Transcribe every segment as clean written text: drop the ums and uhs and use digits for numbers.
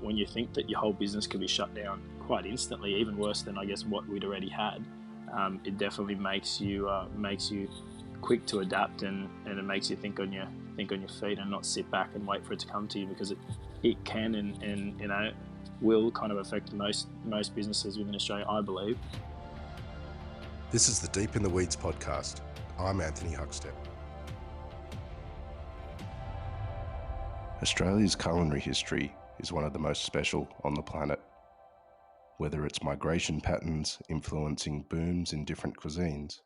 when you think that your whole business could be shut down quite instantly, even worse than I guess what we'd already had, it definitely makes you quick to adapt, and it makes you think on your feet and not sit back and wait for it to come to you, because it can and you know will kind of affect most businesses within Australia, I believe. This is the Deep in the Weeds podcast. I'm Anthony Huckstep. Australia's culinary history is one of the most special on the planet. Whether it's migration patterns influencing booms in different cuisines,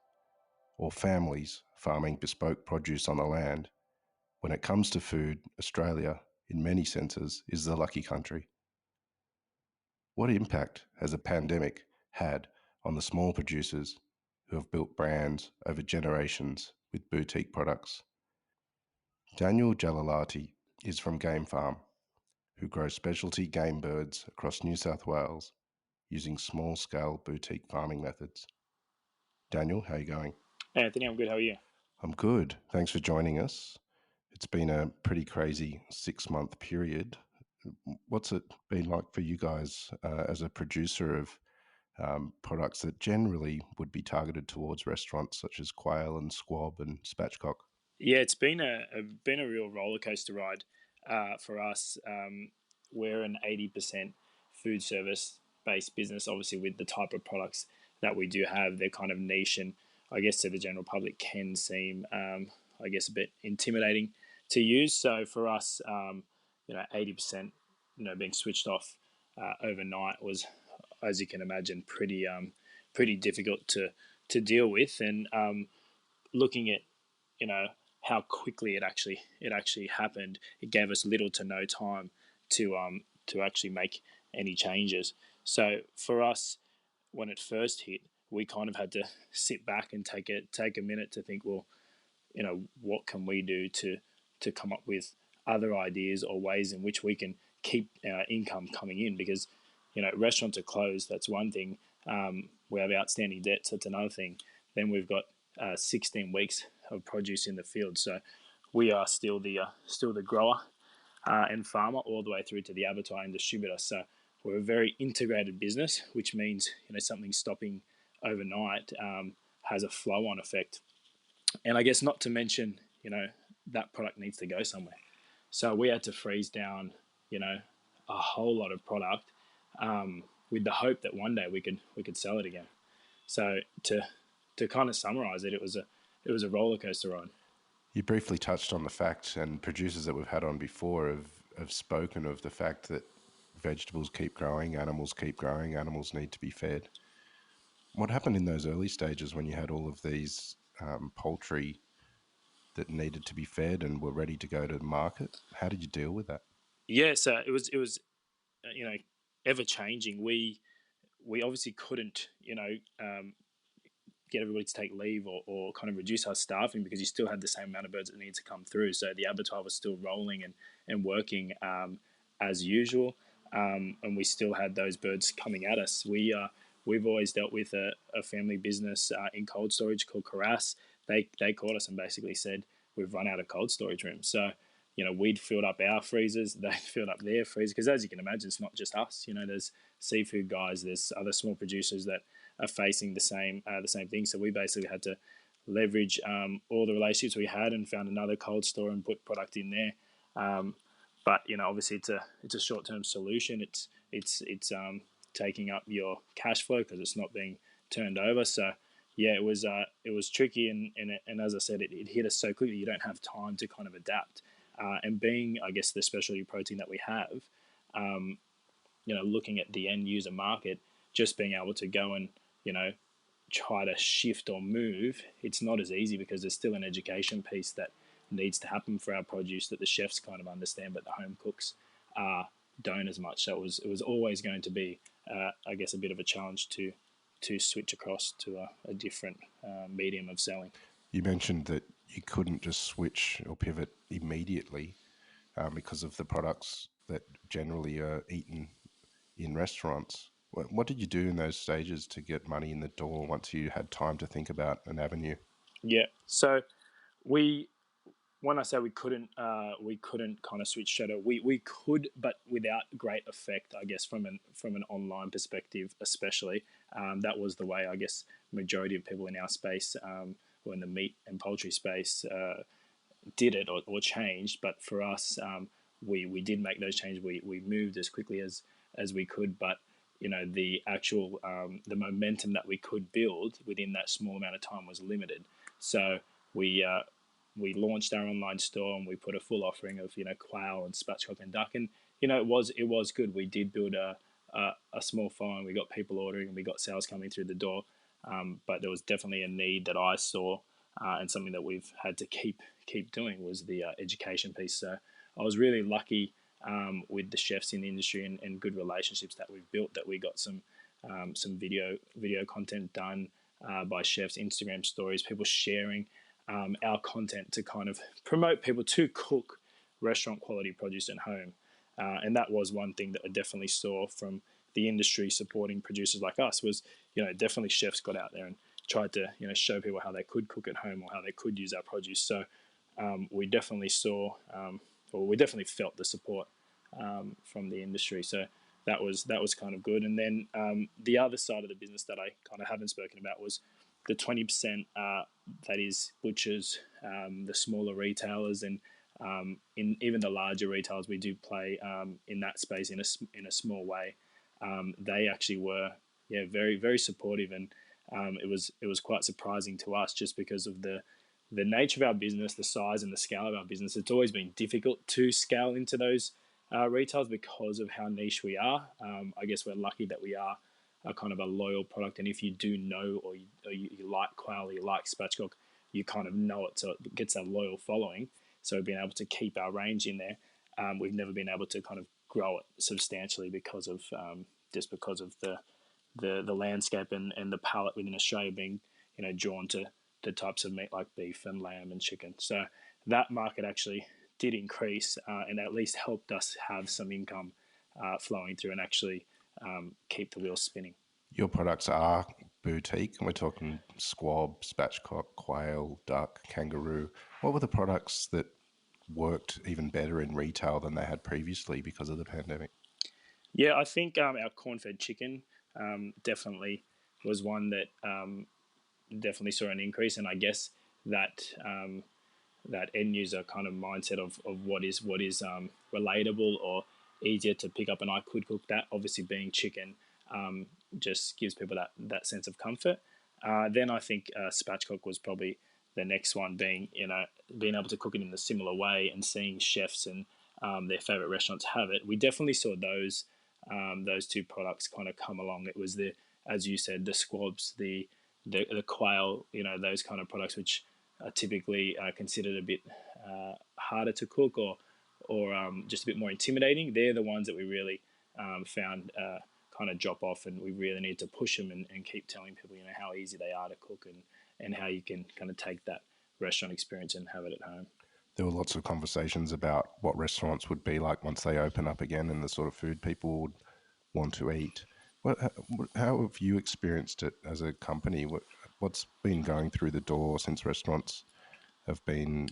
or families farming bespoke produce on the land, when it comes to food, Australia, in many senses, is the lucky country. What impact has a pandemic had on the small producers who have built brands over generations with boutique products? Daniel Jalalaty is from Game Farm, who grows specialty game birds across New South Wales using small-scale boutique farming methods. Daniel, how are you going? Hey Anthony, I'm good. How are you? I'm good. Thanks for joining us. It's been a pretty crazy 6-month period. What's it been like for you guys as a producer of products that generally would be targeted towards restaurants such as quail and squab and spatchcock? Yeah, it's been a real roller coaster ride for us. We're an 80% food service based business. Obviously, with the type of products that we do have, they're kind of niche, and I guess to the general public can seem, I guess, a bit intimidating to use. So for us, 80%, being switched off overnight was, as you can imagine, pretty difficult to deal with. And looking at, how quickly it actually happened, it gave us little to no time to actually make any changes. So for us, when it first hit, we kind of had to sit back and take a minute to think, well, what can we do to come up with other ideas or ways in which we can keep our income coming in, because restaurants are closed. That's one thing. We have outstanding debts. That's another thing. Then we've got 16 weeks of produce in the field. So we are still the grower and farmer all the way through to the abattoir and distributor. So we're a very integrated business, which means something stopping overnight has a flow-on effect. And I guess not to mention that product needs to go somewhere. So we had to freeze down a whole lot of product with the hope that one day we could sell it again. So to kind of summarize it, it was a roller coaster ride. You briefly touched on the fact, and producers that we've had on before have spoken of the fact that vegetables keep growing, animals keep growing, animals need to be fed. What happened in those early stages when you had all of these poultry that needed to be fed and were ready to go to the market? How did you deal with that? Yeah, so it was ever changing. We obviously couldn't get everybody to take leave or kind of reduce our staffing, because you still had the same amount of birds that needed to come through. So the abattoir was still rolling and working as usual, and we still had those birds coming at us. We've always dealt with a family business in cold storage called Carras. They called us and basically said, we've run out of cold storage rooms. So we'd filled up our freezers, they filled up their freezers, because as you can imagine, it's not just us. There's seafood guys, there's other small producers that are facing the same thing. So we basically had to leverage all the relationships we had and found another cold store and put product in there. But obviously it's a short-term solution. It's taking up your cash flow because it's not being turned over. So yeah, it was tricky, and as I said, it hit us so quickly you don't have time to kind of adapt. And being, I guess, the specialty protein that we have, looking at the end user market, just being able to go and try to shift or move, it's not as easy, because there's still an education piece that needs to happen for our produce that the chefs kind of understand, but the home cooks don't as much. So it was always going to be, I guess, a bit of a challenge to switch across to a different medium of selling. You mentioned that you couldn't just switch or pivot immediately because of the products that generally are eaten in restaurants. What did you do in those stages to get money in the door once you had time to think about an avenue? Yeah, so we when I say we couldn't kind of switch straight away. We could, but without great effect, I guess, from an online perspective, especially. That was the way, I guess, majority of people in our space, or in the meat and poultry space, did it or changed. But for us, we did make those changes. We moved as quickly as we could, but the actual the momentum that we could build within that small amount of time was limited. So we launched our online store and we put a full offering of quail and spatchcock and duck, and it was good. We did build a small following. We got people ordering and we got sales coming through the door, but there was definitely a need that I saw, and something that we've had to keep doing was the education piece. So I was really lucky with the chefs in the industry and good relationships that we've built, that we got some video content done by chefs, Instagram stories, people sharing our content to kind of promote people to cook restaurant quality produce at home. And that was one thing that I definitely saw from the industry supporting producers like us was, definitely chefs got out there and tried to, show people how they could cook at home or how they could use our produce. So we definitely saw, or we definitely felt the support from the industry. So that was kind of good. And then the other side of the business that I kind of haven't spoken about was the 20% that is butchers, the smaller retailers, and in even the larger retailers. We do play in that space in a small way. They actually were very, very supportive, and it was quite surprising to us just because of the nature of our business, the size and the scale of our business. It's always been difficult to scale into those retails because of how niche we are. I guess we're lucky that we are a kind of a loyal product, and if you do know or you like quail or you like spatchcock, you kind of know it, so it gets a loyal following. So being able to keep our range in there, we've never been able to kind of grow it substantially because of just because of the landscape and the palate within Australia being drawn to the types of meat like beef and lamb and chicken. So that market actually did increase, and at least helped us have some income flowing through and actually keep the wheels spinning. Your products are boutique, and we're talking squab, spatchcock, quail, duck, kangaroo. What were the products that worked even better in retail than they had previously because of the pandemic? Yeah, I think our corn-fed chicken definitely was one that definitely saw an increase, and I guess that that end user kind of mindset of what is relatable or easier to pick up, and I could cook that. Obviously, being chicken just gives people that sense of comfort. Then I think spatchcock was probably the next one, being able to cook it in a similar way and seeing chefs and their favorite restaurants have it. We definitely saw those two products kind of come along. It was as you said, the squabs, the quail, those kind of products which are typically considered a bit harder to cook or just a bit more intimidating. They're the ones that we really found kind of drop off, and we really need to push them and keep telling people how easy they are to cook and how you can kind of take that restaurant experience and have it at home. There were lots of conversations about what restaurants would be like once they open up again and the sort of food people would want to eat. How have you experienced it as a company? What's been going through the door since restaurants have been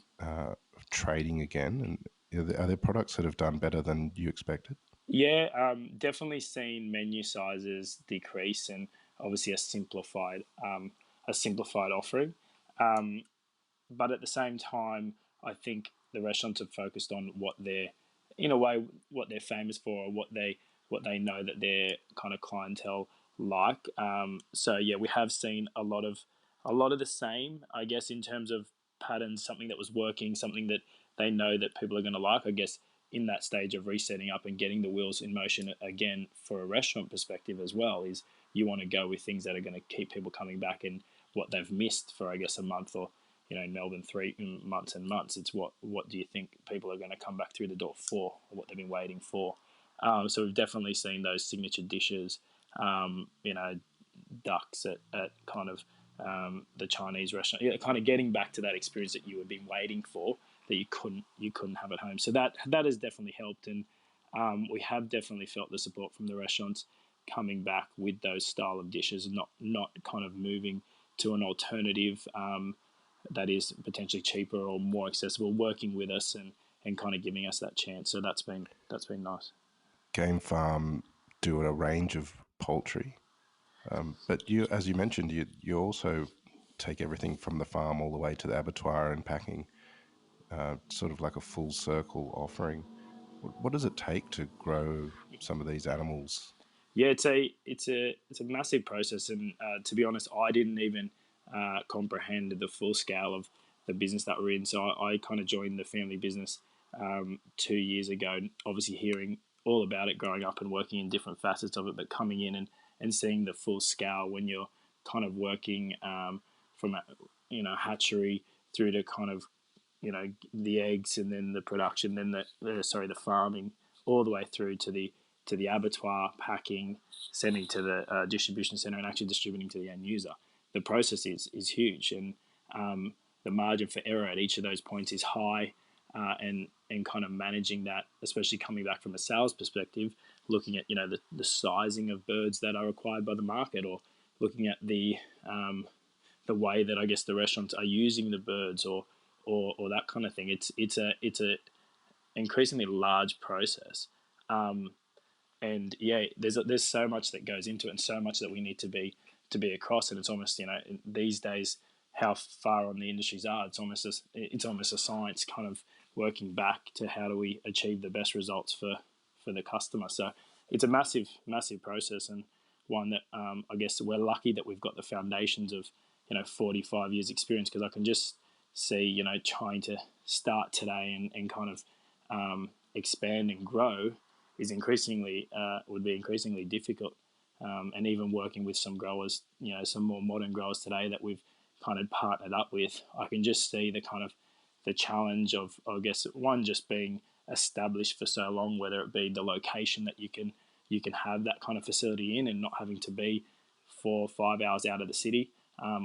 trading again? And are there products that have done better than you expected? Yeah, definitely seen menu sizes decrease and obviously a simplified offering. Um, but at the same time, I think the restaurants have focused on what they're, in a way, what they're famous for, or what they know that their kind of clientele like. So yeah, we have seen a lot of the same, I guess, in terms of patterns. Something that was working, something that they know that people are going to like. I guess in that stage of resetting up and getting the wheels in motion again for a restaurant perspective as well, is you want to go with things that are going to keep people coming back, and what they've missed for, I guess, a month, or in Melbourne 3 months and months. It's what do you think people are going to come back through the door for, or what they've been waiting for. So we've definitely seen those signature dishes, ducks at kind of the Chinese restaurant, kind of getting back to that experience that you had been waiting for, that you couldn't have at home. So that has definitely helped, and we have definitely felt the support from the restaurants coming back with those style of dishes, and not kind of moving to an alternative that is potentially cheaper or more accessible, working with us and kind of giving us that chance. So that's been nice. Game Farm do a range of poultry, but you, as you mentioned, you also take everything from the farm all the way to the abattoir and packing, sort of like a full circle offering. What does it take to grow some of these animals? Yeah, it's a massive process, and to be honest, I didn't even comprehend the full scale of the business that we're in. So I kind of joined the family business 2 years ago. Obviously, hearing all about it growing up and working in different facets of it, but coming in and seeing the full scale when you're kind of working from a hatchery through to kind of the eggs and then the production, then the farming, all the way through to the abattoir, packing, sending to the distribution center, and actually distributing to the end user. The process is huge, and the margin for error at each of those points is high, and kind of managing that, especially coming back from a sales perspective, looking at the sizing of birds that are required by the market, or looking at the way that I guess the restaurants are using the birds, or that kind of thing. It's a increasingly large process, and yeah, there's so much that goes into it, and so much that we need to be across. And it's almost these days how far on the industries are. It's almost a science, kind of working back to how do we achieve the best results for the customer. So it's a massive process, and one that I guess we're lucky that we've got the foundations of 45 years experience, because I can just see trying to start today and kind of expand and grow is would be increasingly difficult, and even working with some growers, some more modern growers today that we've kind of partnered up with, I can just see the challenge of, I guess, one, just being established for so long, whether it be the location that you can have that kind of facility in, and not having to be 4 or 5 hours out of the city,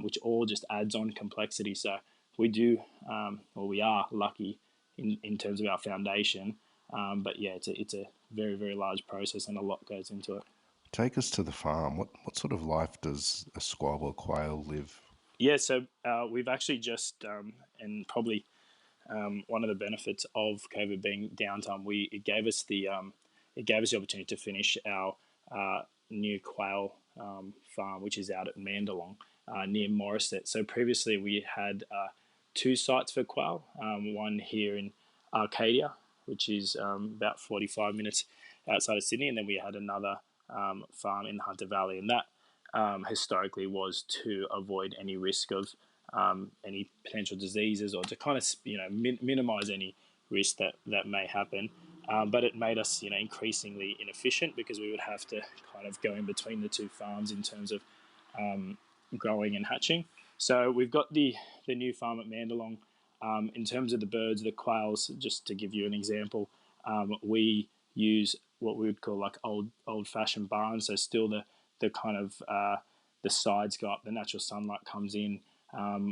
which all just adds on complexity. So we are lucky in terms of our foundation, but yeah, it's a very, very large process, and a lot goes into it. Take us to the farm. What sort of life does a squab or quail live? Yeah, so we've actually just, and probably one of the benefits of COVID being downtime, it gave us the opportunity to finish our new quail farm, which is out at Mandalong, near Morisset. So previously we had 2 sites for quail, one here in Arcadia, which is about 45 minutes outside of Sydney, and then we had another farm in the Hunter Valley, and that historically was to avoid any risk of any potential diseases, or to kind of minimize any risk that may happen. But it made us increasingly inefficient, because we would have to kind of go in between the 2 farms in terms of growing and hatching. So we've got the new farm at Mandalong. In terms of the birds, the quails, just to give you an example, we use what we would call like old fashioned barns. So still the kind of the sides go up, the natural sunlight comes in.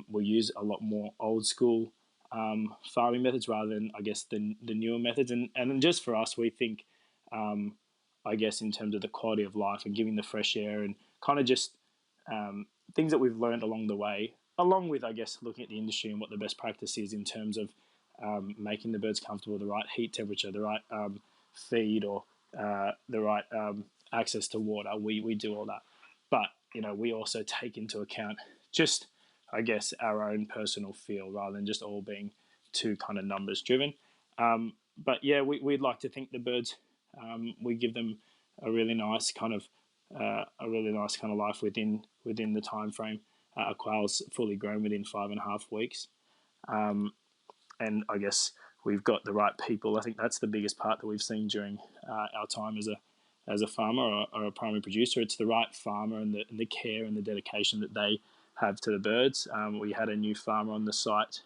We use a lot more old school farming methods rather than, I guess, the newer methods. And just for us, we think, I guess, in terms of the quality of life and giving the fresh air, and kind of just things that we've learned along the way, along with, I guess, looking at the industry and what the best practice is in terms of making the birds comfortable, the right heat temperature, the right feed, or the right access to water. We do all that. But, we also take into account just, I guess, our own personal feel, rather than just all being too kind of numbers driven. But yeah, we'd like to think the birds, we give them a really nice kind of life within the time frame. A quail's fully grown within 5.5 weeks, and I guess we've got the right people. I think that's the biggest part that we've seen during our time as a farmer or a primary producer. It's the right farmer, and the care and the dedication that they have to the birds. We had a new farmer on the site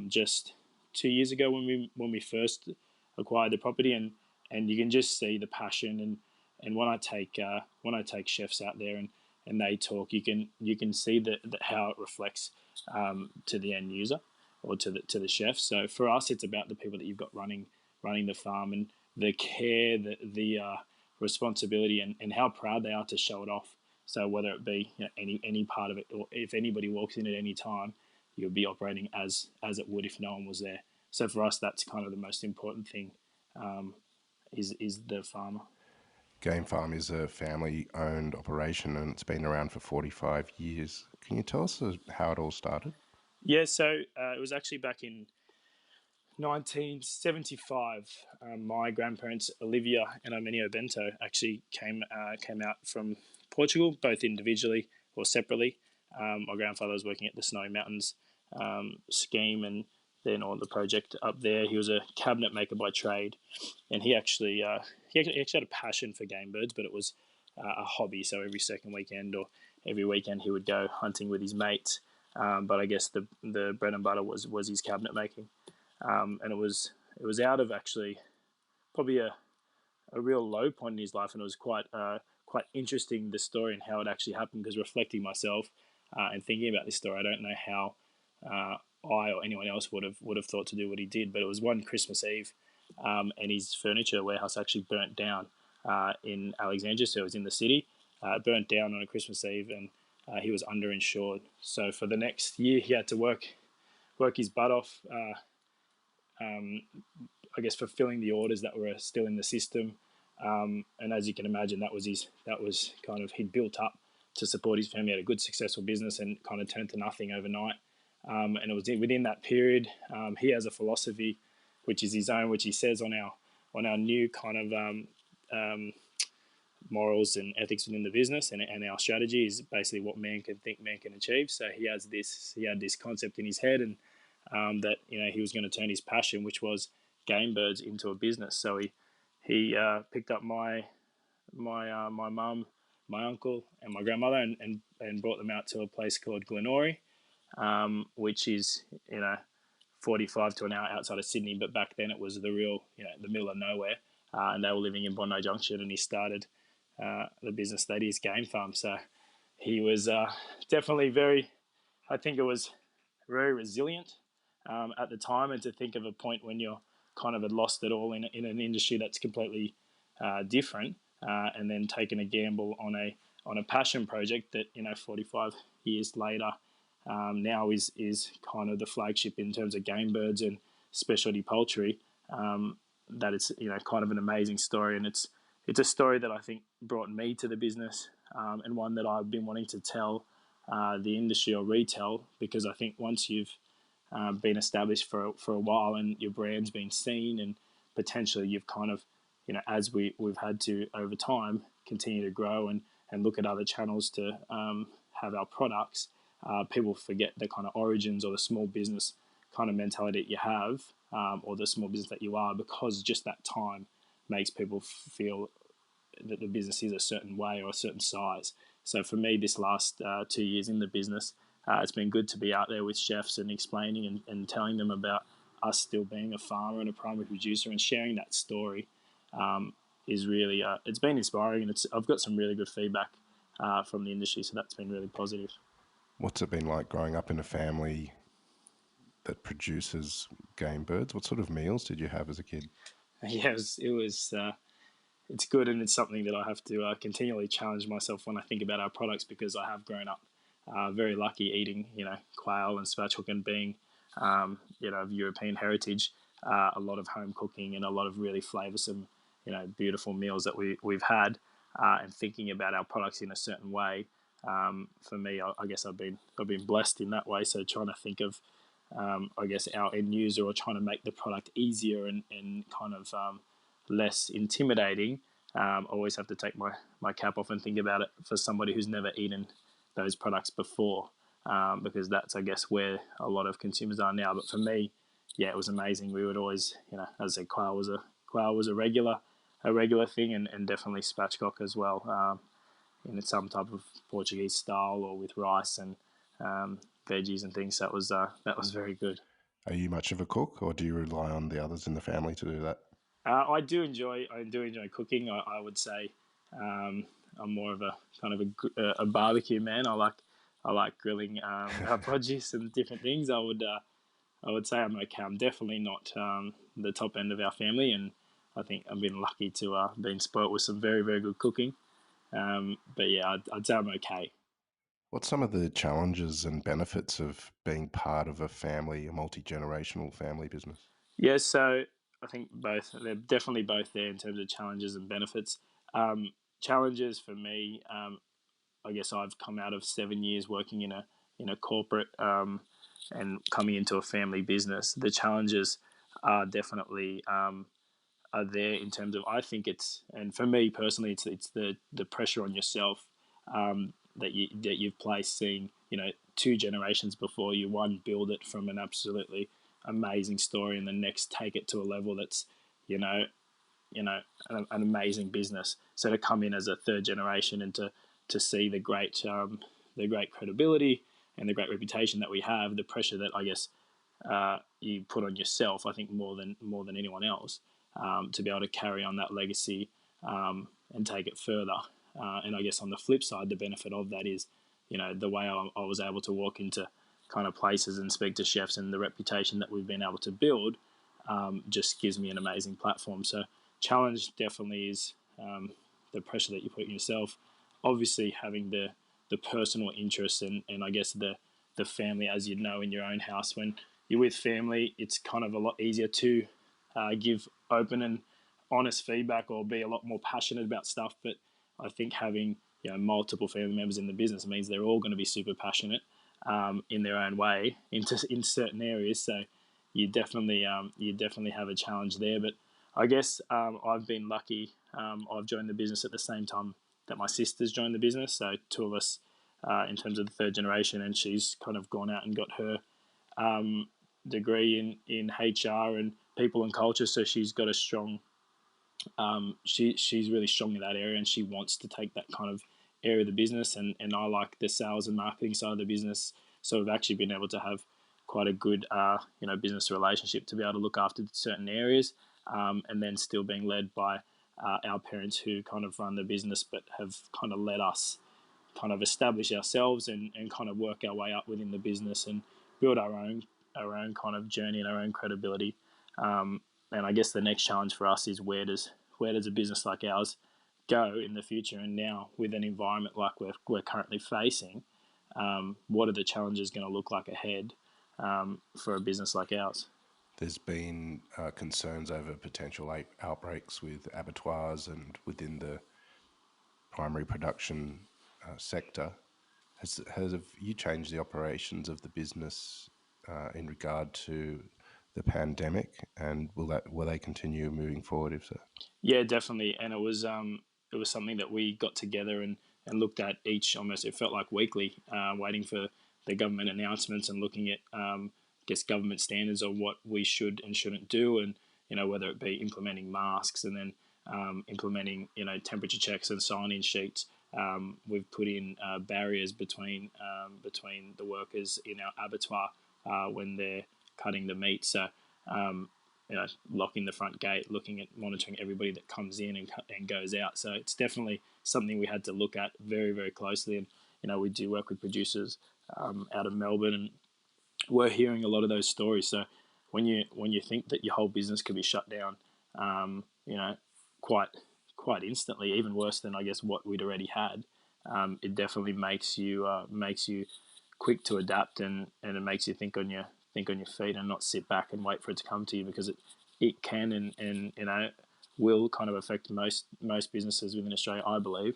just 2 years ago when we first acquired the property, and you can just see the passion, and when I take chefs out there and they talk, you can see that how it reflects to the end user, or to the chef. So for us, it's about the people that you've got running the farm, and the care, the responsibility, and how proud they are to show it off. So whether it be any part of it, or if anybody walks in at any time, you'll be operating as it would if no one was there. So for us, that's kind of the most important thing, is the farmer. Game Farm is a family-owned operation and it's been around for 45 years. Can you tell us how it all started? Yeah, so it was actually back in 1975. My grandparents, Olivia and Arminio Bento, actually came out from Portugal, both individually or separately. My grandfather was working at the Snowy Mountains scheme, and then on the project up there. He was a cabinet maker by trade, and he actually had a passion for game birds, but it was a hobby. So every second weekend or every weekend he would go hunting with his mates. But I guess the bread and butter was his cabinet making, and it was out of actually probably a real low point in his life, and it was quite interesting, the story and how it actually happened. Because reflecting myself and thinking about this story, I don't know how I or anyone else would have thought to do what he did. But it was one Christmas Eve, and his furniture warehouse actually burnt down in Alexandria, so it was in the city. It burnt down on a Christmas Eve, and he was underinsured. So for the next year, he had to work his butt off. I guess fulfilling the orders that were still in the system, and as you can imagine, that was kind of, he'd built up to support his family, had a good successful business, and kind of turned to nothing overnight. And it was within that period, he has a philosophy, which is his own, which he says on our new kind of morals and ethics within the business, and our strategy is basically what man can think, man can achieve. So he had this concept in his head, and that he was going to turn his passion, which was game birds, into a business. So he picked up my mum, my uncle, and my grandmother, and brought them out to a place called Glenorrey, which is 45 to an hour outside of Sydney, but back then it was the real the middle of nowhere, and they were living in Bondi Junction, and he started the business that is Game Farm. So he was definitely I think it was very resilient at the time, and to think of a point when you're kind of had lost it all in an industry that's completely different, and then taking a gamble on a passion project that 45 years later now is kind of the flagship in terms of game birds and specialty poultry. That it's kind of an amazing story, and it's a story that I think brought me to the business, and one that I've been wanting to tell the industry or retell, because I think once you've been established for a while and your brand's been seen, and potentially you've kind of as we've had to over time continue to grow and look at other channels to have our products, people forget the kind of origins or the small business kind of mentality that you have, or the small business that you are, because just that time makes people feel that the business is a certain way or a certain size. So for me, this last 2 years in the business, it's been good to be out there with chefs and explaining and telling them about us still being a farmer and a primary producer, and sharing that story is really, it's been inspiring, and I've got some really good feedback from the industry, so that's been really positive. What's it been like growing up in a family that produces game birds? What sort of meals did you have as a kid? Yeah, it was it's good, and it's something that I have to continually challenge myself when I think about our products, because I have grown up very lucky eating quail and spatchcock, and being of European heritage, a lot of home cooking and a lot of really flavoursome beautiful meals that we've had, and thinking about our products in a certain way. For me, I guess I've been blessed in that way. So trying to think of I guess our end user, or trying to make the product easier and kind of less intimidating. Always have to take my cap off and think about it for somebody who's never eaten those products before, because that's, I guess, where a lot of consumers are now. But for me, yeah, it was amazing. We would always, as I said, quail was a regular thing, and definitely spatchcock as well, in some type of Portuguese style, or with rice and veggies and things. That was very good. Are you much of a cook, or do you rely on the others in the family to do that? I do enjoy cooking. I would say I'm more of a kind of a barbecue man. I like grilling our produce and different things. I would say I'm okay. I'm definitely not the top end of our family, and I think I've been lucky to been spoilt with some very, very good cooking. But yeah, I'd say I'm okay. What's some of the challenges and benefits of being part of a family, a multi-generational family business? Yeah, so I think both. They're definitely both there in terms of challenges and benefits. Challenges for me, I guess I've come out of 7 years working in a corporate and coming into a family business. The challenges are definitely are there in terms of, I think it's, and for me personally, it's the pressure on yourself that you've placed, seeing two generations before you, one build it from an absolutely amazing story, and the next take it to a level that's you know an amazing business. So to come in as a third generation and to see the great credibility and the great reputation that we have, the pressure that I guess you put on yourself, I think more than anyone else, to be able to carry on that legacy and take it further. And I guess on the flip side, the benefit of that is, the way I was able to walk into kind of places and speak to chefs, and the reputation that we've been able to build just gives me an amazing platform. So challenge definitely is the pressure that you put on yourself. Obviously, having the personal interest and I guess the family, as you know, in your own house. When you're with family, it's kind of a lot easier to give open and honest feedback, or be a lot more passionate about stuff. But I think having multiple family members in the business means they're all going to be super passionate in their own way in certain areas. So you definitely have a challenge there. But I guess I've been lucky. I've joined the business at the same time that my sister's joined the business. So two of us in terms of the third generation, and she's kind of gone out and got her degree in HR and people and culture. So she's got a strong she's really strong in that area, and she wants to take that kind of area of the business. And I like the sales and marketing side of the business. So we've actually been able to have quite a good business relationship to be able to look after certain areas, and then still being led by our parents, who kind of run the business but have kind of let us kind of establish ourselves and kind of work our way up within the business and build our own kind of journey and our own credibility. And I guess the next challenge for us is, where does a business like ours go in the future? And now, with an environment like we're currently facing, what are the challenges going to look like ahead for a business like ours? There's been concerns over potential outbreaks with abattoirs and within the primary production sector. Have you changed the operations of the business in regard to the pandemic, and will they continue moving forward if so? Yeah, definitely. And it was something that we got together and looked at each, almost, it felt like weekly, waiting for the government announcements and looking at I guess government standards on what we should and shouldn't do, and whether it be implementing masks, and then implementing temperature checks and sign-in sheets. We've put in barriers between the workers in our abattoir when they're cutting the meat. So locking the front gate, looking at monitoring everybody that comes in and goes out. So it's definitely something we had to look at very, very closely. And we do work with producers out of Melbourne, and we're hearing a lot of those stories. So when you think that your whole business could be shut down, quite quite instantly, even worse than I guess what we'd already had, it definitely makes you quick to adapt, and it makes you think on your feet and not sit back and wait for it to come to you, because it can and will kind of affect most businesses within Australia, I believe.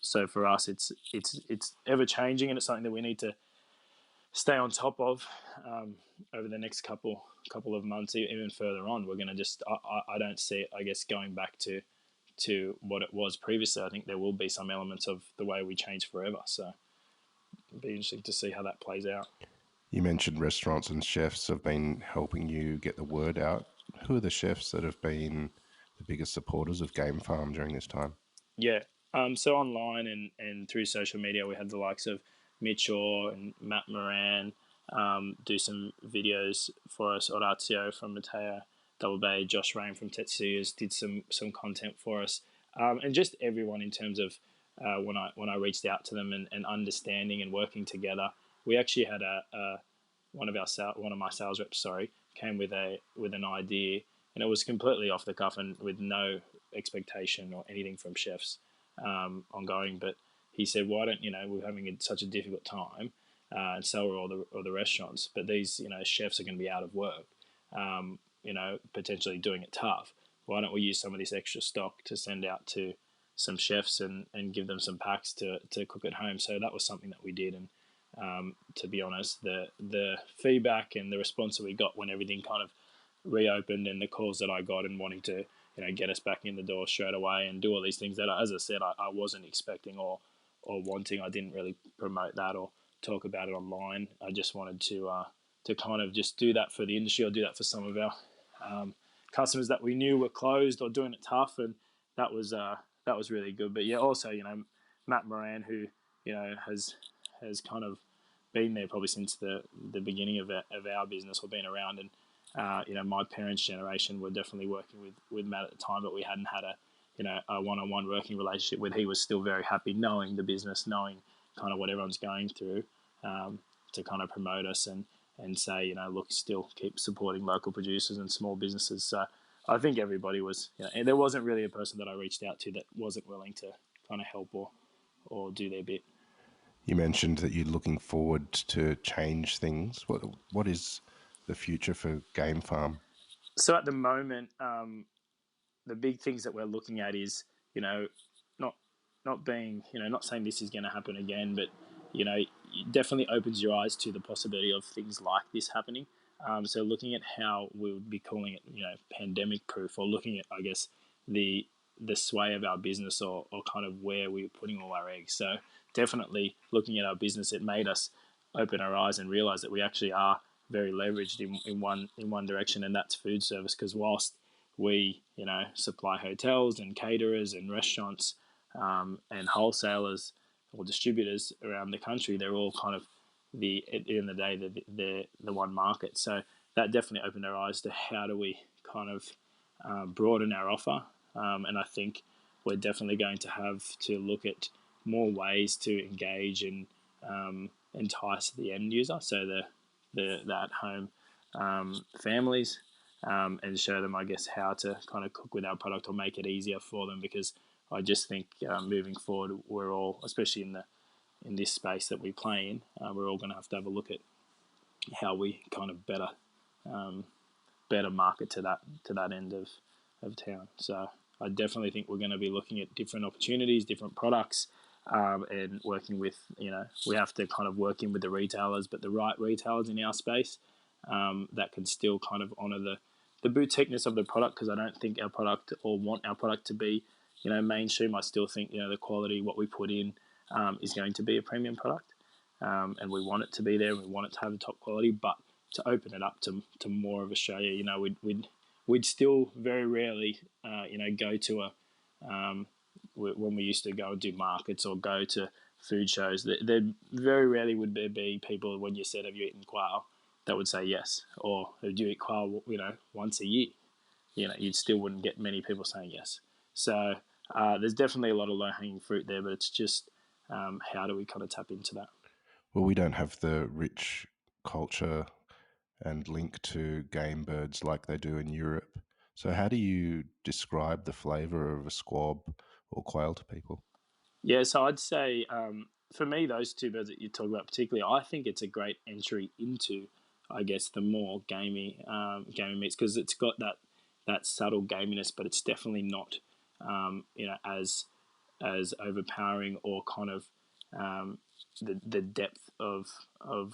So for us, it's ever changing, and it's something that we need to stay on top of over the next couple of months. Even further on, we're going to just I don't see it, I guess, going back to what it was previously. I think there will be some elements of the way we change forever. So it'll be interesting to see how that plays out. You mentioned restaurants and chefs have been helping you get the word out. Who are the chefs that have been the biggest supporters of Game Farm during this time? Yeah. So online and through social media, we had the likes of Mitchell and Matt Moran do some videos for us. Orazio from Mateo Double Bay, Josh Rain from Tetsuya's did some content for us, and just everyone in terms of when I reached out to them and understanding and working together. We actually had one of my sales reps, sorry, came with an idea, and it was completely off the cuff and with no expectation or anything from chefs ongoing. But he said, why don't, we're having such a difficult time, and so are all the restaurants, but these, chefs are going to be out of work, potentially doing it tough. Why don't we use some of this extra stock to send out to some chefs and give them some packs to cook at home? So that was something that we did. And to be honest, the feedback and the response that we got when everything kind of reopened, and the calls that I got and wanting to get us back in the door straight away and do all these things that, as I said, I wasn't expecting or wanting. I didn't really promote that or talk about it online. I just wanted to kind of just do that for the industry, or do that for some of our customers that we knew were closed or doing it tough, and that was really good. But yeah, also Matt Moran, who has kind of been there probably since the beginning of our business, or been around. And my parents' generation were definitely working with Matt at the time, but we hadn't had a one-on-one working relationship with. He was still very happy knowing the business, knowing kind of what everyone's going through, to kind of promote us and say, look, still keep supporting local producers and small businesses. So I think everybody was, and there wasn't really a person that I reached out to that wasn't willing to kind of help or do their bit. You mentioned that you're looking forward to change things. What is the future for Game Farm? So at the moment, the big things that we're looking at is, not being, not saying this is going to happen again, but it definitely opens your eyes to the possibility of things like this happening. So looking at how we would be calling it, pandemic proof, or looking at, I guess, the sway of our business, or kind of where we're putting all our eggs. So definitely looking at our business, it made us open our eyes and realize that we actually are very leveraged in one direction, and that's food service. Because whilst we supply hotels and caterers and restaurants, and wholesalers or distributors around the country, they're all kind of at the end of the day the one market. So that definitely opened our eyes to how do we kind of broaden our offer. And I think we're definitely going to have to look at more ways to engage and entice the end user, so the at-home families, and show them, I guess, how to kind of cook with our product or make it easier for them. Because I just think moving forward, we're all, especially in this space that we play in, we're all going to have a look at how we kind of better market to that end of town. So I definitely think we're going to be looking at different opportunities, different products, and working with, we have to kind of work in with the retailers, but the right retailers in our space, that can still kind of honour the boutiqueness of the product. Because I don't think our product, or want our product to be, mainstream. I still think, the quality, what we put in, is going to be a premium product, and we want it to be there. We want it to have the top quality, but to open it up to more of Australia, we'd still very rarely, go to when we used to go and do markets or go to food shows, there very rarely would there be people, when you said, have you eaten quail, that would say yes, or do you eat quail, once a year? You still wouldn't get many people saying yes. So there's definitely a lot of low-hanging fruit there, but it's just how do we kind of tap into that? Well, we don't have the rich culture and link to game birds like they do in Europe. So how do you describe the flavour of a squab or quail to people? Yeah, so I'd say, for me, those two birds that you talk about particularly, I think it's a great entry into, I guess, the more gamey meats, because it's got that subtle gaminess, but it's definitely not as overpowering, or kind of the depth of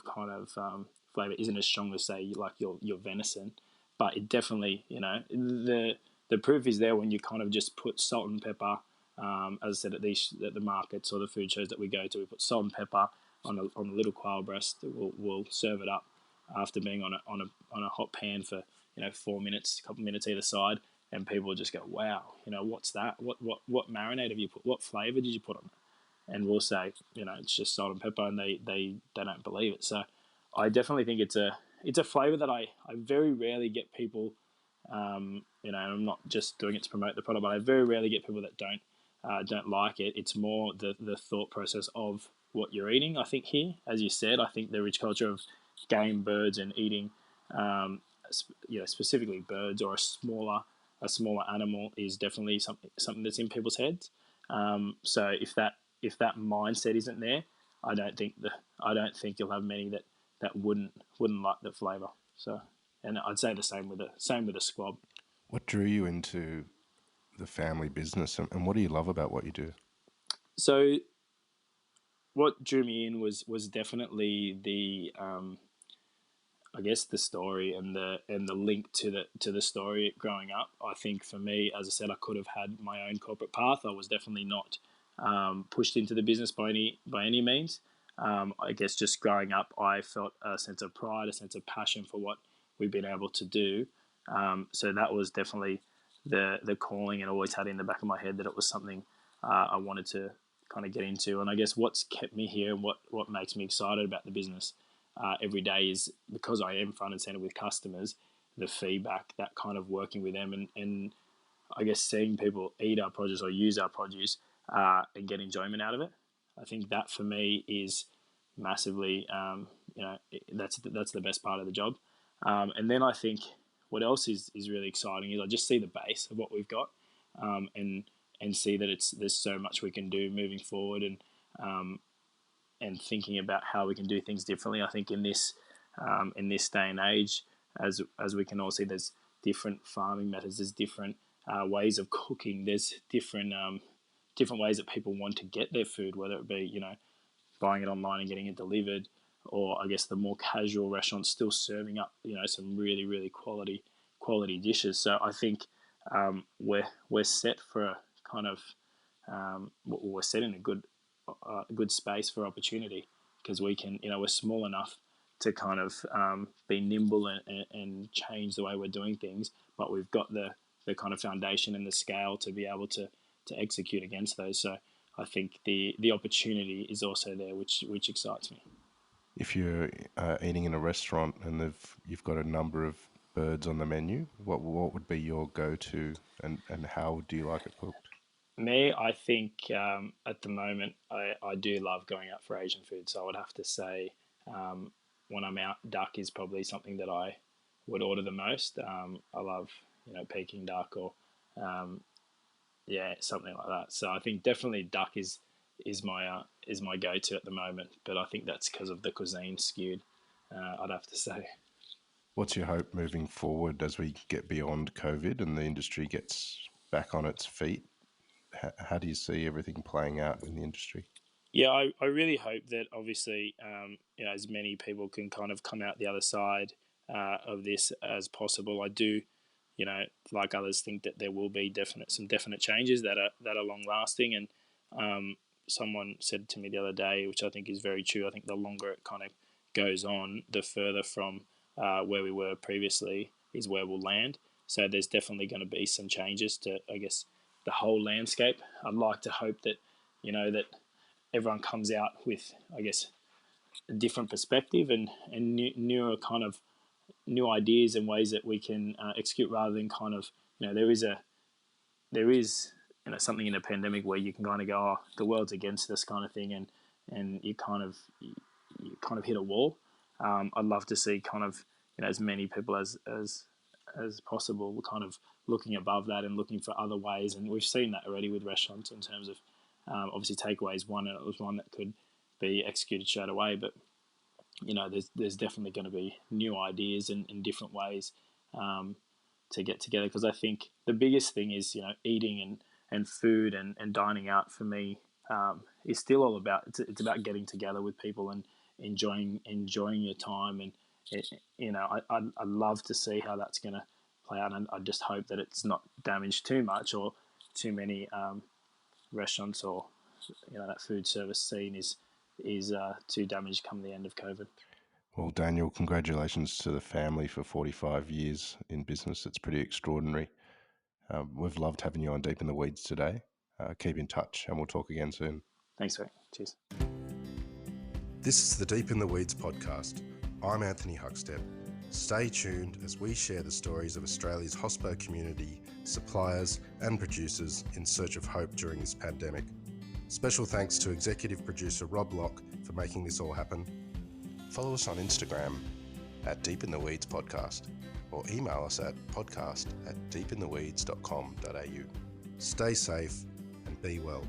kind of flavor isn't as strong as, say, like your venison. But it definitely, the proof is there when you kind of just put salt and pepper. As I said, at the markets or the food shows that we go to, we put salt and pepper on a little quail breast. We'll serve it up after being on a hot pan for 4 minutes, a couple minutes either side, and people just go, wow, what's that? What marinade have you put? What flavour did you put on it? And we'll say, it's just salt and pepper, and they don't believe it. So I definitely think it's a flavour that I very rarely get people. I'm not just doing it to promote the product, but I very rarely get people that don't like it. It's more the thought process of what you're eating. I think here, as you said, I think the rich culture of game birds and eating, specifically birds or a smaller animal, is definitely something that's in people's heads. So if that if that mindset isn't there, I don't think you'll have many that wouldn't like the flavour. So, and I'd say the same with a squab. What drew you into the family business, and what do you love about what you do? So, what drew me in was definitely the I guess the story and the link to the story growing up. I think for me, as I said, I could have had my own corporate path. I was definitely not pushed into the business by any means. I guess just growing up, I felt a sense of pride, a sense of passion for what we've been able to do. So that was definitely the calling, and always had in the back of my head that it was something I wanted to kind of get into. And I guess what's kept me here and what makes me excited about the business every day is because I am front and center with customers, the feedback, that kind of working with them, and I guess seeing people eat our produce or use our produce and get enjoyment out of it. I think that for me is massively, that's the best part of the job. And then I think what else is really exciting is I just see the base of what we've got, and see that there's so much we can do moving forward, and thinking about how we can do things differently. I think in this day and age, as we can all see, there's different farming methods, there's different ways of cooking, there's different ways that people want to get their food, whether it be buying it online and getting it delivered, or I guess the more casual restaurants still serving up some really really quality dishes. So I think we're set for a kind of we're set in a good space for opportunity, because we can we're small enough to kind of be nimble and change the way we're doing things, but we've got the kind of foundation and the scale to be able to execute against those. So I think the opportunity is also there, which excites me. If you're eating in a restaurant and you've got a number of birds on the menu, what would be your go-to, and how do you like it cooked? Me, I think at the moment I do love going out for Asian food. So I would have to say when I'm out, duck is probably something that I would order the most. I love Peking duck, or something like that. So I think definitely duck is my go-to at the moment. But I think that's because of the cuisine skewed. I'd have to say. What's your hope moving forward as we get beyond COVID and the industry gets back on its feet? How do you see everything playing out in the industry? Yeah, I really hope that obviously as many people can kind of come out the other side of this as possible. I do, like others, think that there will be some definite changes that are long lasting. And someone said to me the other day, which I think is very true. I think the longer it kind of goes on, the further from where we were previously is where we'll land. So there's definitely going to be some changes to, I guess, the whole landscape. I'd like to hope that that everyone comes out with, I guess, a different perspective and newer kind of new ideas and ways that we can execute, rather than kind of there is something in a pandemic where you can kind of go, oh, the world's against this kind of thing, and you kind of hit a wall. I'd love to see kind of as many people as possible kind of looking above that and looking for other ways. And we've seen that already with restaurants in terms of obviously takeaway is one, and it was one that could be executed straight away. But there's definitely going to be new ideas and different ways to get together, because I think the biggest thing is eating and food and dining out for me is still all about it's about getting together with people and enjoying your time. And I'd love to see how that's going to play out, and I just hope that it's not damaged too much, or too many restaurants or that food service scene is too damaged come the end of COVID. Well, Daniel, congratulations to the family for 45 years in business. It's pretty extraordinary. We've loved having you on Deep in the Weeds today. Keep in touch, and we'll talk again soon. Thanks, mate. Cheers. This is the Deep in the Weeds podcast. I'm Anthony Huckstep. Stay tuned as we share the stories of Australia's hospo community, suppliers and producers in search of hope during this pandemic. Special thanks to executive producer Rob Locke for making this all happen. Follow us on Instagram at Deep in the Weeds Podcast, or email us at podcast@deepintheweeds.com.au. Stay safe and be well.